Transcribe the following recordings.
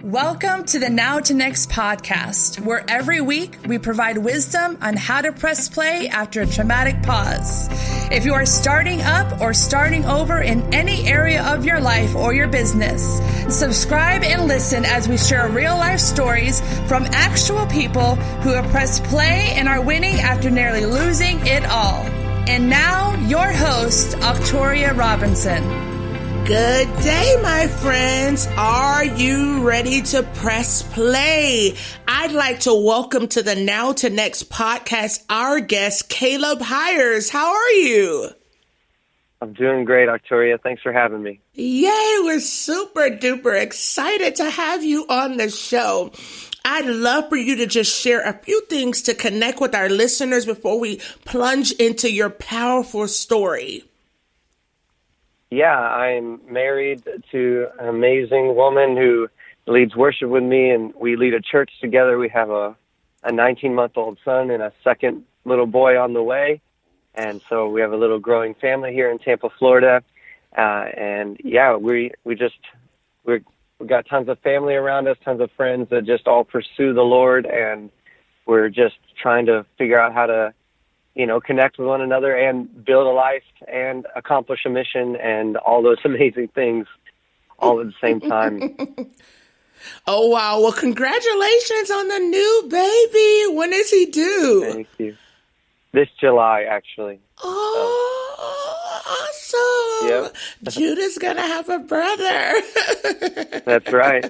Welcome to the Now to Next podcast, where every week we provide wisdom on how to press play after a traumatic pause. If you are starting up or starting over in any area of your life or your business, subscribe and listen as we share real life stories from actual people who have pressed play and are winning after nearly losing it all. And now, your host, Octoria Robinson. Good day, my friends. Are you ready to press play? I'd like to welcome to the Now to Next podcast our guest, Caleb Hyers. How are you? I'm doing great, Octoria. Thanks for having me. Yay, we're super duper excited to have you on the show. I'd love for you to just share a few things to connect with our listeners before we plunge into your powerful story. Yeah, I'm married to an amazing woman who leads worship with me, and we lead a church together. We have a 19-month-old son and a second little boy on the way. And so we have a little growing family here in Tampa, Florida. And yeah, we've got tons of family around us, tons of friends that just all pursue the Lord. And we're just trying to figure out how to, connect with one another and build a life and accomplish a mission and all those amazing things all at the same time. Oh, wow. Well, congratulations on the new baby. When is he due? Thank you. This July, actually. Oh, awesome. Yep. Judah's going to have a brother. That's right.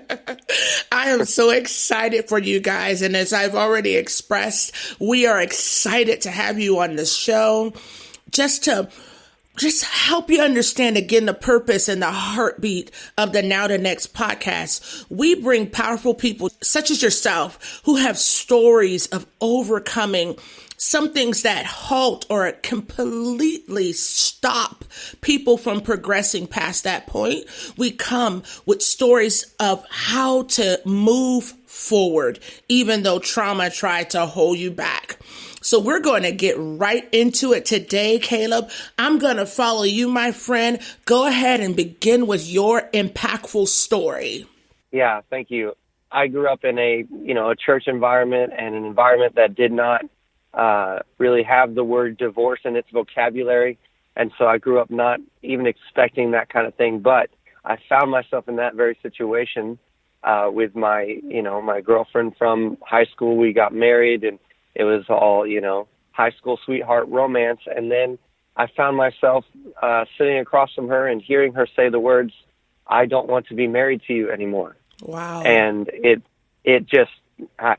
I am so excited for you guys. And as I've already expressed, we are excited to have you on the show just to help you understand again the purpose and the heartbeat of the Now to Next podcast. We bring powerful people such as yourself who have stories of overcoming some things that halt or completely stop people from progressing past that point. We come with stories of how to move forward, even though trauma tried to hold you back. So we're going to get right into it today, Caleb. I'm going to follow you, my friend. Go ahead and begin with your impactful story. Yeah, thank you. I grew up in a church environment and an environment that did not really have the word divorce in its vocabulary. And so I grew up not even expecting that kind of thing. But I found myself in that very situation with my girlfriend from high school. We got married and it was all, high school sweetheart romance. And then I found myself sitting across from her and hearing her say the words, "I don't want to be married to you anymore." Wow. And it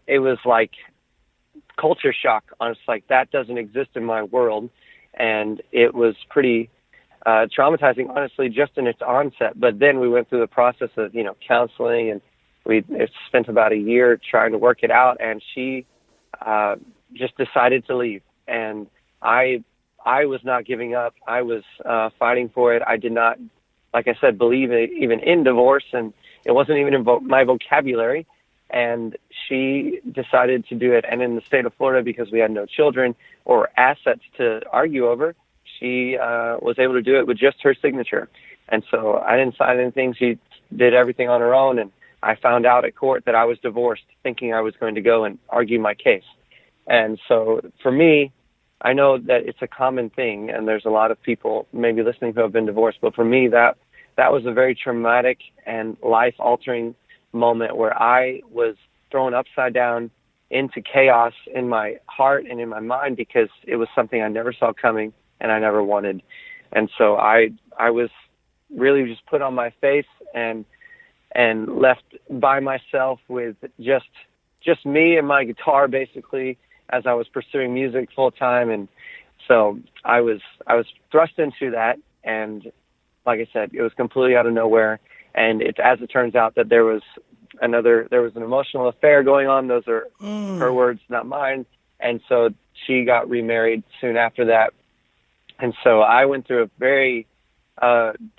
was like culture shock. Honestly, like that doesn't exist in my world. And it was pretty traumatizing, honestly, just in its onset. But then we went through the process of, counseling, and we spent about a year trying to work it out. And she just decided to leave. And I was not giving up. I was fighting for it. I did not, like I said, believe even in divorce, and it wasn't even in my vocabulary. And she decided to do it. And in the state of Florida, because we had no children or assets to argue over, she was able to do it with just her signature. And so I didn't sign anything. She did everything on her own. And I found out at court that I was divorced, thinking I was going to go and argue my case. And so for me, I know that it's a common thing, and there's a lot of people maybe listening who have been divorced. But for me, that was a very traumatic and life-altering moment where I was thrown upside down into chaos in my heart and in my mind, because it was something I never saw coming and I never wanted. And so I was really just put on my face and left by myself with just me and my guitar, basically, as I was pursuing music full time. And so I was thrust into that, and like I said, it was completely out of nowhere. And as it turns out, that there was an emotional affair going on. Those are her words, not mine. And so she got remarried soon after that. And so I went through a very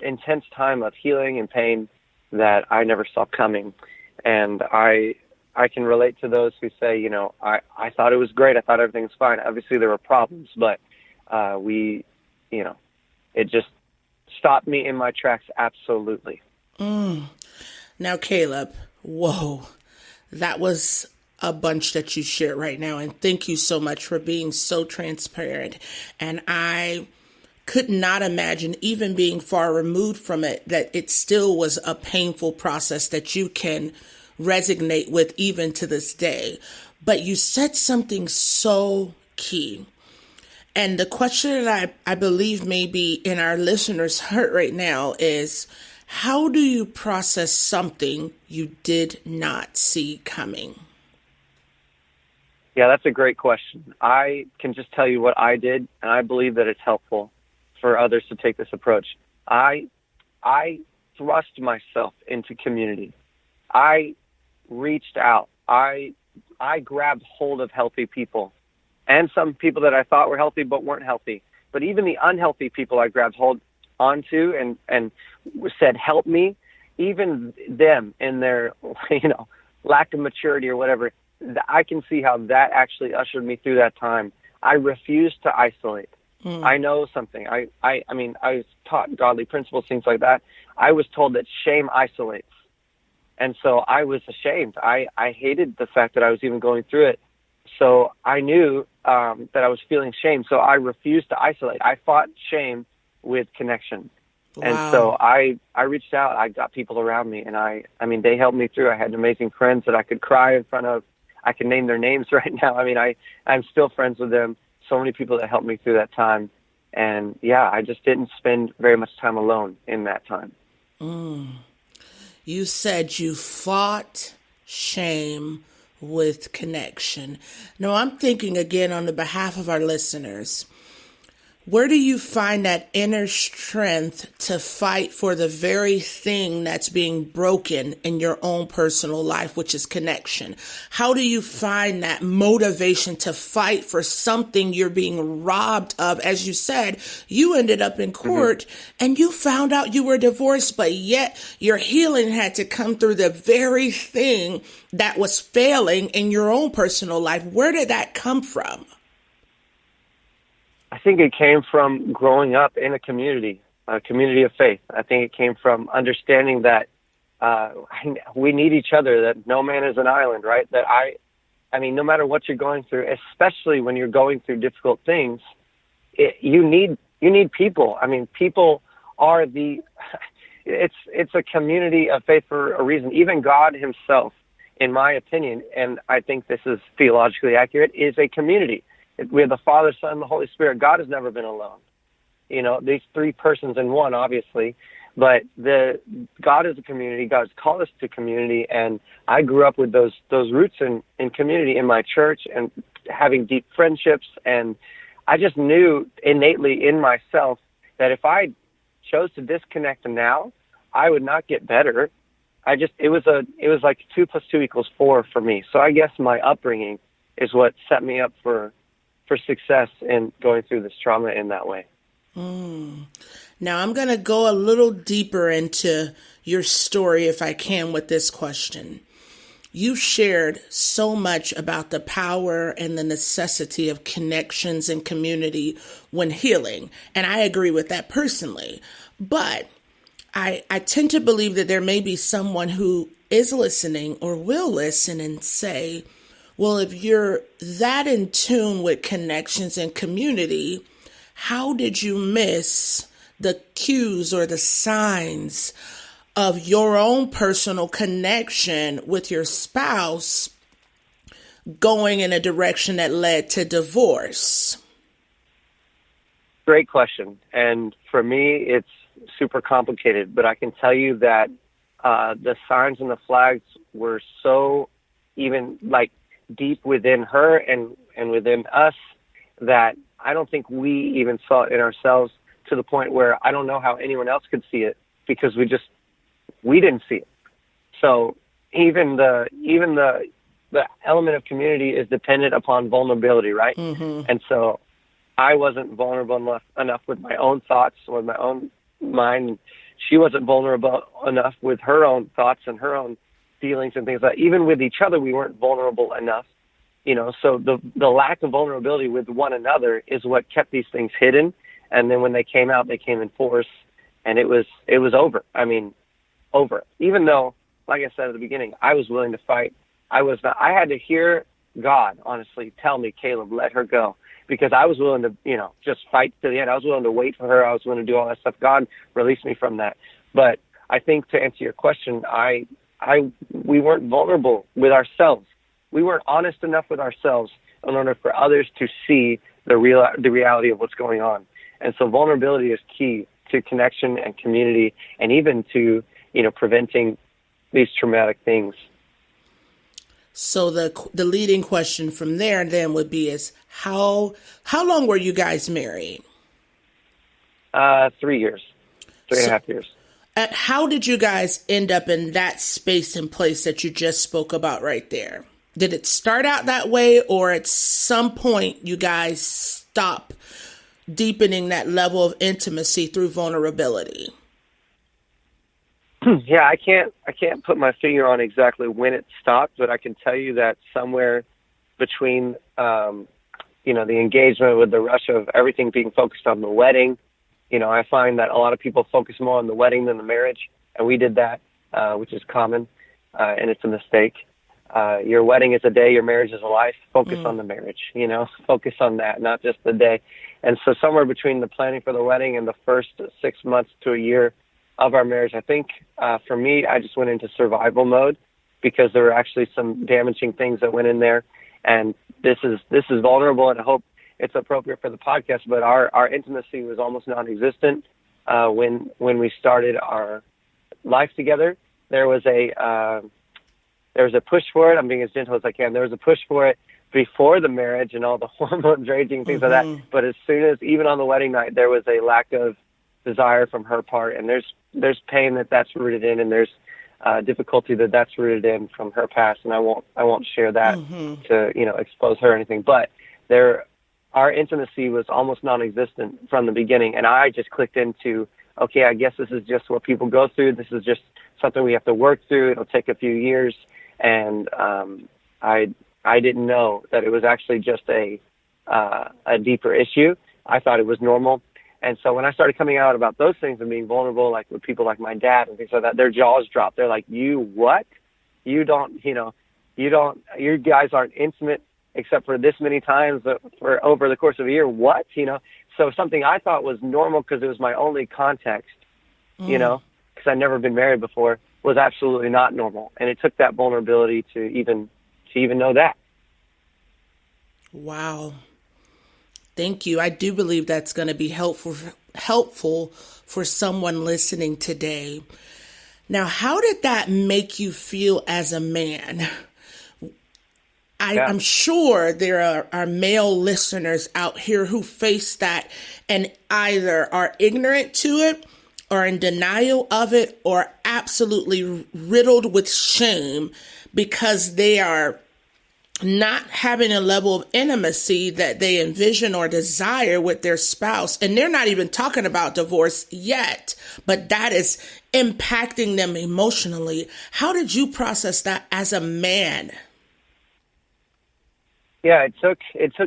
intense time of healing and pain that I never saw coming. And I can relate to those who say, I thought it was great. I thought everything was fine. Obviously there were problems, but it just stopped me in my tracks. Absolutely. Now, Caleb, Whoa, that was a bunch that you shared right now. And thank you so much for being so transparent. And I could not imagine, even being far removed from it, that it still was a painful process that you can resonate with even to this day. But you said something so key. And the question that I believe may be in our listeners' heart right now is, how do you process something you did not see coming? Yeah, that's a great question. I can just tell you what I did, and I believe that it's helpful for others to take this approach. I thrust myself into community. I reached out. I grabbed hold of healthy people, and some people that I thought were healthy but weren't healthy. But even the unhealthy people I grabbed hold onto and said, help me, even them in their, lack of maturity or whatever, I can see how that actually ushered me through that time. I refused to isolate. I know something. I mean, I was taught godly principles, things like that. I was told that shame isolates. And so I was ashamed. I hated the fact that I was even going through it. So I knew that I was feeling shame. So I refused to isolate. I fought shame with connection. Wow. And so I reached out. I got people around me, and I mean, they helped me through. I had amazing friends that I could cry in front of. I can name their names right now. I mean, I'm still friends with them. So many people that helped me through that time. And yeah, I just didn't spend very much time alone in that time. You said you fought shame with connection. Now, I'm thinking again on the behalf of our listeners, where do you find that inner strength to fight for the very thing that's being broken in your own personal life, which is connection? How do you find that motivation to fight for something you're being robbed of? As you said, you ended up in court and you found out you were divorced, but yet your healing had to come through the very thing that was failing in your own personal life. Where did that come from? I think it came from growing up in a community of faith. I think it came from understanding that we need each other, that no man is an island, right? That I mean, no matter what you're going through, especially when you're going through difficult things, you need people. I mean, people are it's a community of faith for a reason. Even God himself, in my opinion, and I think this is theologically accurate, is a community. We have the Father, Son, and the Holy Spirit. God has never been alone. These three persons in one, obviously, but God is a community. God's called us to community, and I grew up with those roots in community in my church and having deep friendships, and I just knew innately in myself that if I chose to disconnect now, I would not get better. It was like 2 + 2 = 4 for me. So I guess my upbringing is what set me up for success in going through this trauma in that way. Now, I'm going to go a little deeper into your story, if I can, with this question. You shared so much about the power and the necessity of connections and community when healing, and I agree with that personally. But I tend to believe that there may be someone who is listening or will listen and say, well, if you're that in tune with connections and community, how did you miss the cues or the signs of your own personal connection with your spouse going in a direction that led to divorce? Great question. And for me, it's super complicated, but I can tell you that the signs and the flags were so even like deep within her and within us that I don't think we even saw it in ourselves, to the point where I don't know how anyone else could see it, because we didn't see it. So even the element of community is dependent upon vulnerability, right? And so I wasn't vulnerable enough with my own thoughts, with my own mind. She wasn't vulnerable enough with her own thoughts and her own feelings and things like that. Even with each other, we weren't vulnerable enough, so the lack of vulnerability with one another is what kept these things hidden. And then when they came out, they came in force, and it was over. I mean, over. Even though like I said at the beginning, I was willing to fight. I had to hear God, honestly, tell me, Caleb, let her go. Because I was willing to, just fight to the end. I was willing to wait for her. I was willing to do all that stuff. God released me from that. But I think to answer your question, we weren't vulnerable with ourselves. We weren't honest enough with ourselves in order for others to see the reality of what's going on. And so vulnerability is key to connection and community, and even to, preventing these traumatic things. So the leading question from there then would be is how long were you guys married? 3 years, 3.5 years. How did you guys end up in that space and place that you just spoke about right there? Did it start out that way, or at some point you guys stop deepening that level of intimacy through vulnerability? Yeah, I can't put my finger on exactly when it stopped, but I can tell you that somewhere between, the engagement with the rush of everything being focused on the wedding, I find that a lot of people focus more on the wedding than the marriage, and we did that, which is common, and it's a mistake. Your wedding is a day, your marriage is a life. Focus on the marriage, focus on that, not just the day. And so somewhere between the planning for the wedding and the first 6 months to a year of our marriage, I think for me, I just went into survival mode, because there were actually some damaging things that went in there. And this is vulnerable, and I hope it's appropriate for the podcast, but our intimacy was almost non-existent when we started our life together. There was a push for it. I'm being as gentle as I can. There was a push for it before the marriage and all the hormones raging, things like that. But as soon as, even on the wedding night, there was a lack of desire from her part, and there's pain that's rooted in, and there's difficulty that's rooted in from her past, and I won't share that to expose her or anything. But our intimacy was almost non-existent from the beginning, and I just clicked into, okay, I guess this is just what people go through. This is just something we have to work through. It'll take a few years, and I didn't know that it was actually just a deeper issue. I thought it was normal. And so when I started coming out about those things and being vulnerable, like with people like my dad and things like that, their jaws dropped. They're like, you what? You guys aren't intimate except for this many times for over the course of a year. What? So something I thought was normal because it was my only context, because I'd never been married before, was absolutely not normal. And it took that vulnerability to even know that. Wow. Thank you. I do believe that's going to be helpful for someone listening today. Now, how did that make you feel as a man? I'm sure there are male listeners out here who face that and either are ignorant to it, or in denial of it, or absolutely riddled with shame because they are not having a level of intimacy that they envision or desire with their spouse. And they're not even talking about divorce yet, but that is impacting them emotionally. How did you process that as a man? Yeah, it took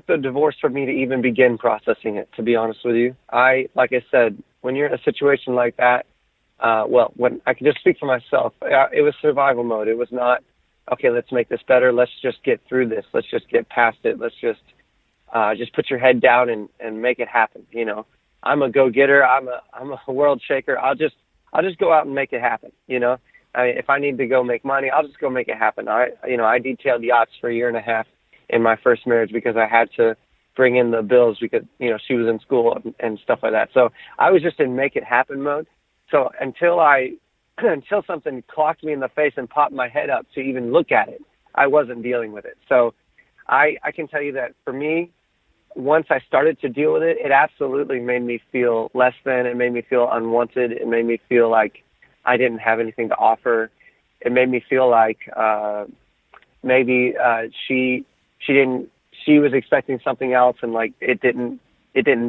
the divorce for me to even begin processing it, to be honest with you. Like I said, when you're in a situation like that, when I can just speak for myself, it was survival mode. It was not, okay, let's make this better. Let's just get through this. Let's just get past it. Let's just put your head down and make it happen. I'm a go-getter. I'm a world shaker. I'll just go out and make it happen. If I need to go make money, I'll just go make it happen. I detailed yachts for a year and a half in my first marriage because I had to bring in the bills because, she was in school and stuff like that. So I was just in make it happen mode. So until something clocked me in the face and popped my head up to even look at it, I wasn't dealing with it. So I can tell you that for me, once I started to deal with it, it absolutely made me feel less than. It made me feel unwanted. It made me feel like I didn't have anything to offer. It made me feel like maybe she was expecting something else, and like it didn't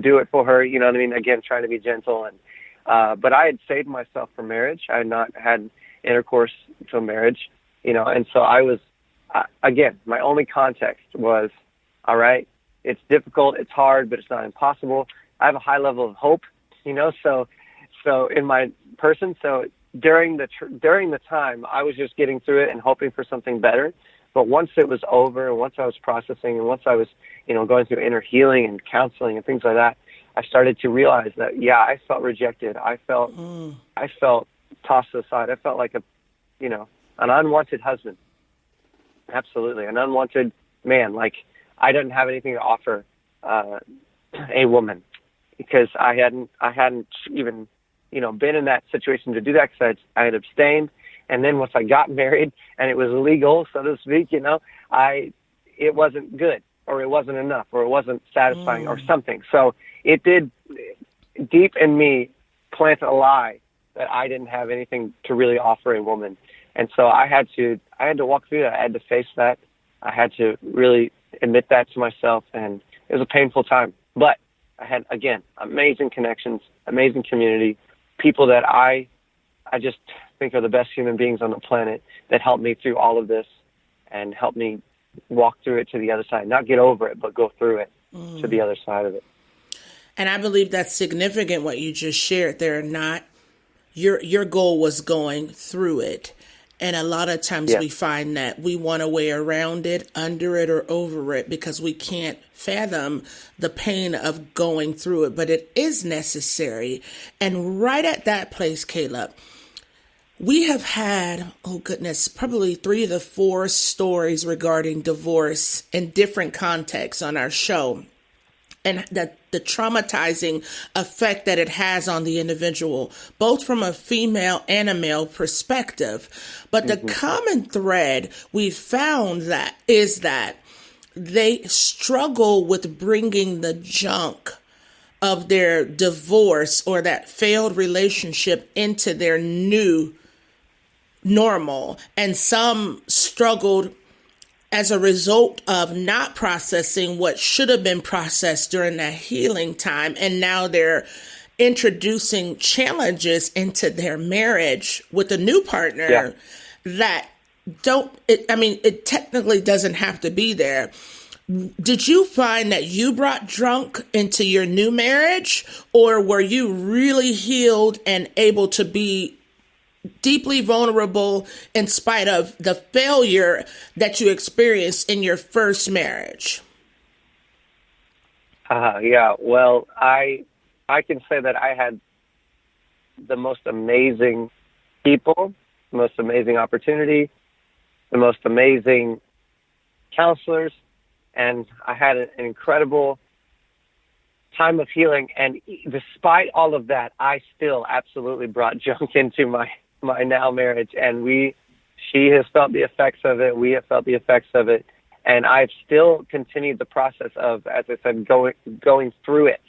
do it for her. You know what I mean? Again, trying to be gentle. But I had saved myself for marriage. I had not had intercourse until marriage, and so I was, again, my only context was, all right, it's difficult, it's hard, but it's not impossible. I have a high level of hope, so in my person. So during the time, I was just getting through it and hoping for something better. But once it was over, and once I was processing, and once I was, going through inner healing and counseling and things like that, I started to realize that, I felt rejected. I felt tossed aside. I felt like an unwanted husband. Absolutely. An unwanted man. Like, I didn't have anything to offer a woman, because I hadn't even, been in that situation to do that, because I had abstained. And then once I got married and it was legal, so to speak, it wasn't good, or it wasn't enough, or it wasn't satisfying or something. So it did deep in me plant a lie that I didn't have anything to really offer a woman. And so I had to walk through that. I had to face that. I had to really admit that to myself, and it was a painful time. But I had, again, amazing connections, amazing community, people that I just think are the best human beings on the planet, that helped me through all of this and helped me walk through it to the other side. Not get over it, but go through it to the other side of it. And I believe that's significant, what you just shared there. Not your goal was going through it. And a lot of times we find that we want a way around it, under it, or over it, because we can't fathom the pain of going through it. But it is necessary. And right at that place, Caleb, we have had, probably 3 to 4 stories regarding divorce in different contexts on our show. And the traumatizing effect that it has on the individual, both from a female and a male perspective. But the common thread we've found is that they struggle with bringing the junk of their divorce or that failed relationship into their new normal. And some struggled as a result of not processing what should have been processed during that healing time. And now they're introducing challenges into their marriage with a new partner that it technically doesn't have to be there. Did you find that you brought drunk into your new marriage, or were you really healed and able to be deeply vulnerable in spite of the failure that you experienced in your first marriage? Well, I can say that I had the most amazing people, the most amazing opportunity, the most amazing counselors, and I had an incredible time of healing. And despite all of that, I still absolutely brought junk into my now marriage, and she has felt the effects of it. We have felt the effects of it, and I've still continued the process of, as I said, going through it.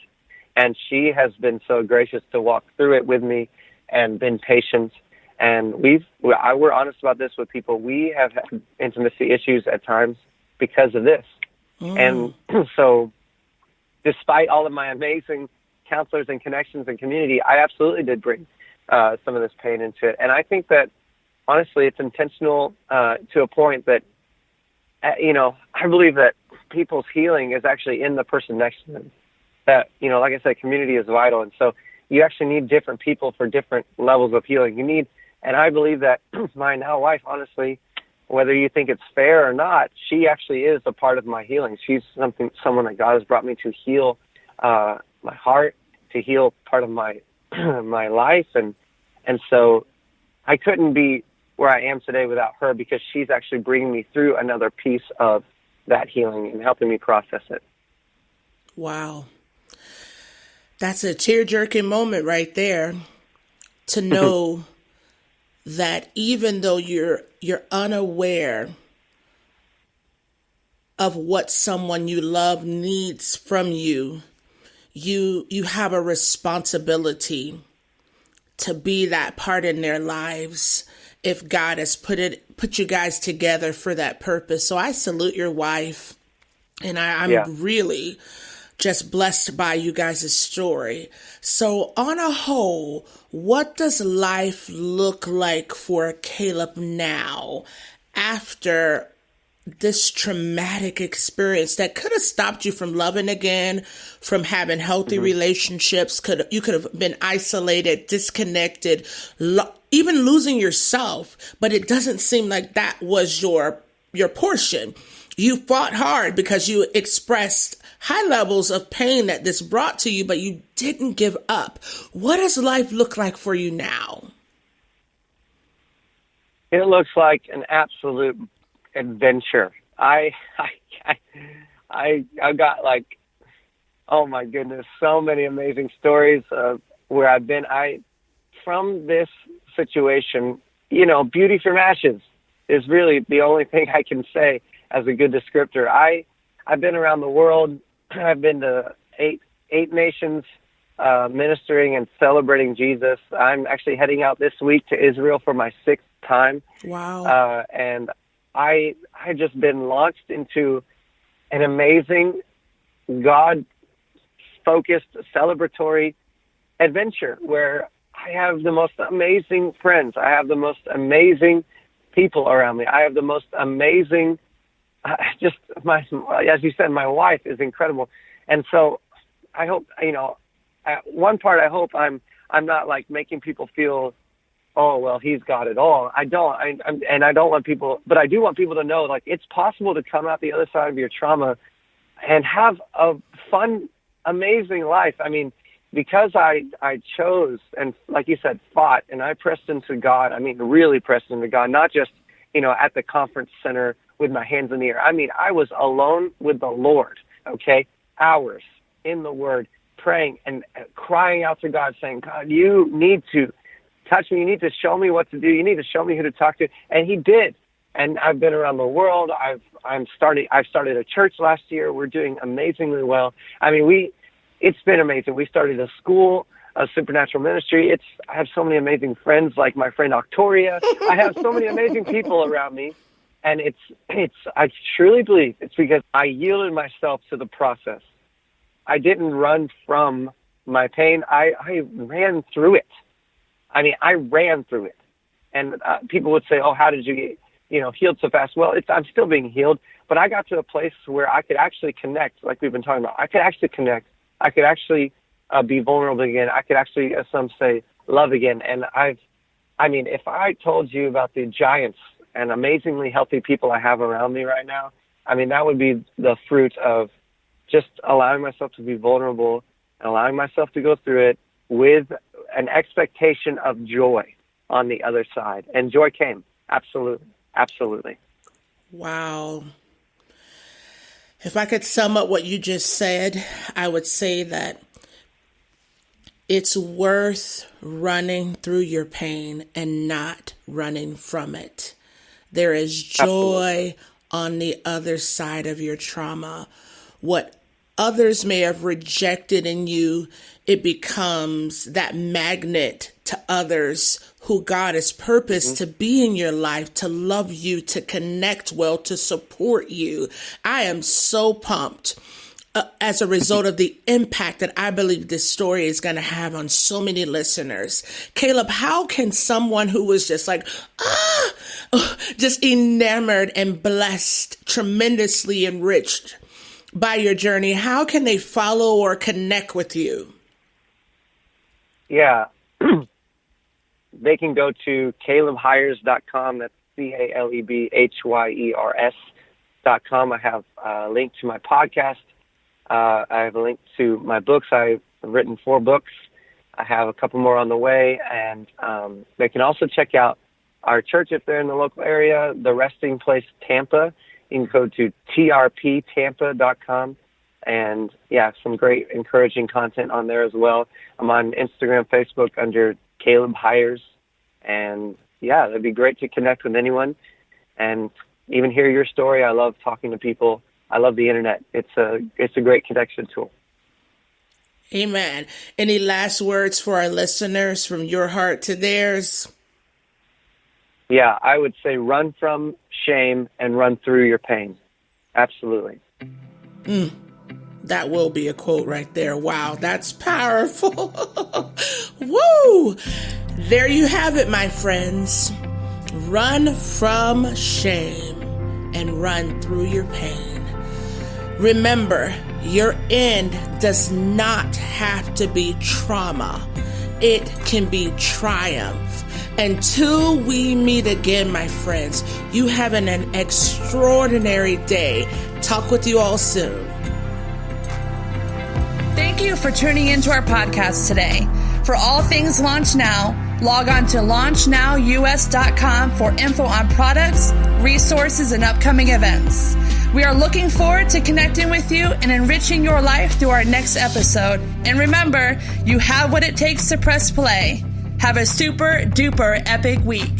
And she has been so gracious to walk through it with me and been patient. And we're honest about this with people. We have had intimacy issues at times because of this. And so despite all of my amazing counselors and connections and community, I absolutely did bring some of this pain into it. And I think that, honestly, it's intentional to a point that, I believe that people's healing is actually in the person next to them. That, like I said, community is vital. And so you actually need different people for different levels of healing. And I believe that my now wife, honestly, whether you think it's fair or not, she actually is a part of my healing. She's someone that God has brought me to heal my heart, to heal part of my my life, and so I couldn't be where I am today without her, because she's actually bringing me through another piece of that healing and helping me process it. Wow. That's a tear-jerking moment right there, to know that even though you're unaware of what someone you love needs from you, you have a responsibility to be that part in their lives if God has put you guys together for that purpose. So I salute your wife, and I'm really just blessed by you guys' story. So on a whole, what does life look like for Caleb now after this traumatic experience that could have stopped you from loving again, from having healthy relationships? You could have been isolated, disconnected, even losing yourself, but it doesn't seem like that was your portion. You fought hard because you expressed high levels of pain that this brought to you, but you didn't give up. What does life look like for you now? It looks like an absolute adventure. I got like, oh my goodness, so many amazing stories of where I've been. From this situation, beauty from ashes is really the only thing I can say as a good descriptor. I've been around the world. I've been to eight nations, ministering and celebrating Jesus. I'm actually heading out this week to Israel for my 6th time. Wow. And I just been launched into an amazing, God-focused, celebratory adventure where I have the most amazing friends. I have the most amazing people around me. I have the most amazing, as you said, my wife is incredible. And so I hope, at one part, I hope I'm not like making people feel, oh, well, he's got it all. I don't. And I don't want people, but I do want people to know, like, it's possible to come out the other side of your trauma and have a fun, amazing life. I mean, because I chose and, like you said, fought, and I pressed into God. I mean, really pressed into God, not just, at the conference center with my hands in the air. I mean, I was alone with the Lord, okay, hours in the Word, praying and crying out to God, saying, God, you need to touch me. You need to show me what to do. You need to show me who to talk to. And he did. And I've been around the world. I've started a church last year. We're doing amazingly well. I mean, it's been amazing. We started a school, a supernatural ministry. I have so many amazing friends, like my friend Octoria. I have so many amazing people around me. And I truly believe it's because I yielded myself to the process. I didn't run from my pain. I ran through it. I mean, I ran through it. And people would say, oh, how did you get, healed so fast? Well, I'm still being healed, but I got to a place where I could actually connect, like we've been talking about. I could actually connect. I could actually be vulnerable again. I could actually, as some say, love again. And if I told you about the giants and amazingly healthy people I have around me right now, I mean, that would be the fruit of just allowing myself to be vulnerable and allowing myself to go through it with an expectation of joy on the other side. And joy came. Absolutely. Absolutely. Wow. If I could sum up what you just said, I would say that it's worth running through your pain and not running from it. There is joy on the other side of your trauma. What others may have rejected in you, it becomes that magnet to others who God has purposed to be in your life, to love you, to connect well, to support you. I am so pumped as a result of the impact that I believe this story is going to have on so many listeners. Caleb, how can someone who was just like, just enamored and blessed, tremendously enriched by your journey, how can they follow or connect with you? Yeah. They can go to calebhyers.com. That's CalebHyers.com. I have a link to my podcast. I have a link to my books. I've written 4 books. I have a couple more on the way. And they can also check out our church if they're in the local area, The Resting Place Tampa. You can go to trptampa.com. And some great encouraging content on there as well. I'm on Instagram, Facebook under Caleb Hyers. And it'd be great to connect with anyone and even hear your story. I love talking to people. I love the internet. It's a great connection tool. Amen. Any last words for our listeners from your heart to theirs? Yeah, I would say run from shame and run through your pain. Absolutely. That will be a quote right there. Wow, that's powerful. Woo! There you have it, my friends. Run from shame and run through your pain. Remember, your end does not have to be trauma. It can be triumph. Until we meet again, my friends, you have an extraordinary day. Talk with you all soon. Thank you for tuning into our podcast today. For all things Launch Now, log on to launchnowus.com for info on products, resources, and upcoming events. We are looking forward to connecting with you and enriching your life through our next episode. And remember, you have what it takes to press play. Have a super duper epic week.